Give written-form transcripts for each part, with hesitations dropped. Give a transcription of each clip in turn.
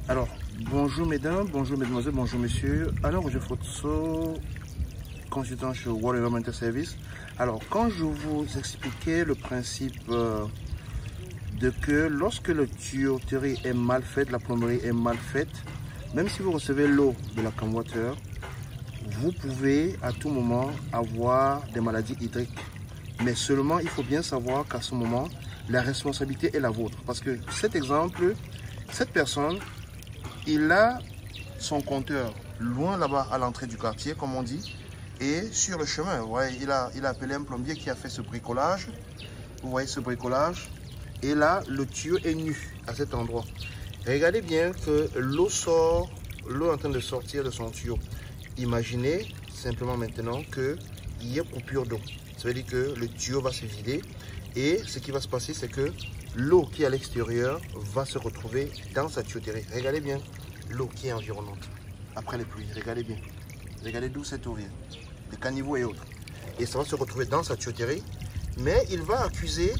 Alors, bonjour mesdames, bonjour mesdemoiselles, bonjour messieurs. Alors, je photo consultant chez World Environmental Service. Alors, quand je vous expliquais le principe de que lorsque la tuyauterie est mal faite, la plomberie est mal faite, même si vous recevez l'eau de la Cam Water, vous pouvez à tout moment avoir des maladies hydriques. Mais seulement, il faut bien savoir qu'à ce moment, la responsabilité est la vôtre. Parce que cet exemple, cette personne, il a son compteur loin là-bas à l'entrée du quartier, comme on dit. Et sur le chemin, vous voyez, il a appelé un plombier qui a fait ce bricolage. Vous voyez ce bricolage. Et là, le tuyau est nu à cet endroit. Regardez bien que l'eau sort, l'eau est en train de sortir de son tuyau. Imaginez simplement maintenant qu'il y a coupure d'eau. Ça veut dire que le tuyau va se vider. Et ce qui va se passer, c'est que l'eau qui est à l'extérieur va se retrouver dans sa tuyauterie. Regardez bien l'eau qui est environnante. Après les pluies, regardez bien. Regardez d'où cette eau vient. Les caniveaux et autres. Et ça va se retrouver dans sa tuyauterie. Mais il va accuser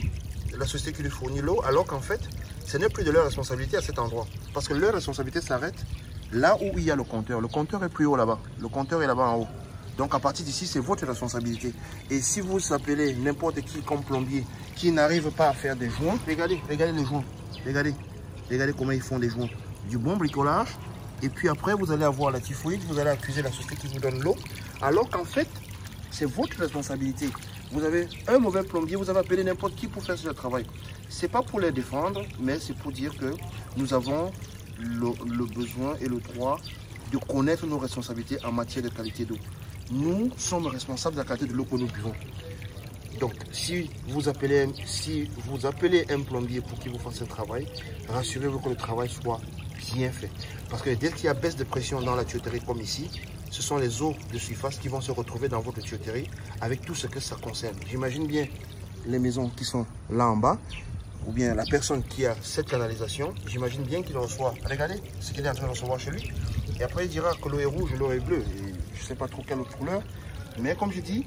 la société qui lui fournit l'eau, alors qu'en fait, ce n'est plus de leur responsabilité à cet endroit. Parce que leur responsabilité s'arrête là où il y a le compteur. Le compteur est plus haut là-bas. Le compteur est là-bas en haut. Donc à partir d'ici, c'est votre responsabilité. Et si vous appelez n'importe qui comme plombier qui n'arrive pas à faire des joints, regardez les joints. Regardez comment ils font des joints. Du bon bricolage. Et puis après, vous allez avoir la typhoïde, vous allez accuser la société qui vous donne l'eau. Alors qu'en fait, c'est votre responsabilité. Vous avez un mauvais plombier, vous avez appelé n'importe qui pour faire ce travail. Ce n'est pas pour les défendre, mais c'est pour dire que nous avons le besoin et le droit de connaître nos responsabilités en matière de qualité d'eau. Nous sommes responsables de la qualité de l'eau que nous buvons. Donc, si vous appelez un plombier pour qu'il vous fasse un travail, rassurez-vous que le travail soit bien fait. Parce que dès qu'il y a baisse de pression dans la tuyauterie comme ici, ce sont les eaux de surface qui vont se retrouver dans votre tuyauterie avec tout ce que ça concerne. J'imagine bien les maisons qui sont là en bas, ou bien la personne qui a cette canalisation, j'imagine bien qu'il reçoit, regardez ce qu'il est en train de recevoir chez lui. Et après il dira que l'eau est rouge, l'eau est bleue, et je ne sais pas trop quelle autre couleur. Mais comme je dis,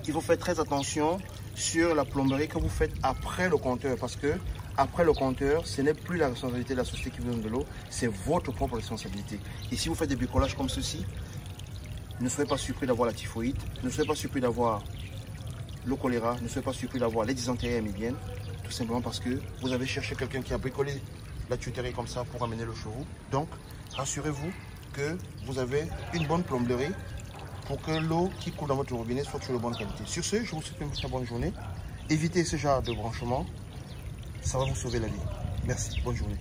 il faut faire très attention sur la plomberie que vous faites après le compteur, parce que après le compteur, ce n'est plus la responsabilité de la société qui vous donne de l'eau, c'est votre propre responsabilité. Et si vous faites des bricolages comme ceci, ne soyez pas surpris d'avoir la typhoïde, ne soyez pas surpris d'avoir le choléra, ne soyez pas surpris d'avoir les dysenteries amibiennes, tout simplement parce que vous avez cherché quelqu'un qui a bricolé la tuyauterie comme ça pour amener l'eau chez vous. Donc, rassurez-vous que vous avez une bonne plomberie pour que l'eau qui coule dans votre robinet soit de bonne qualité. Sur ce, je vous souhaite une très bonne journée. Évitez ce genre de branchement, ça va vous sauver la vie. Merci, bonne journée.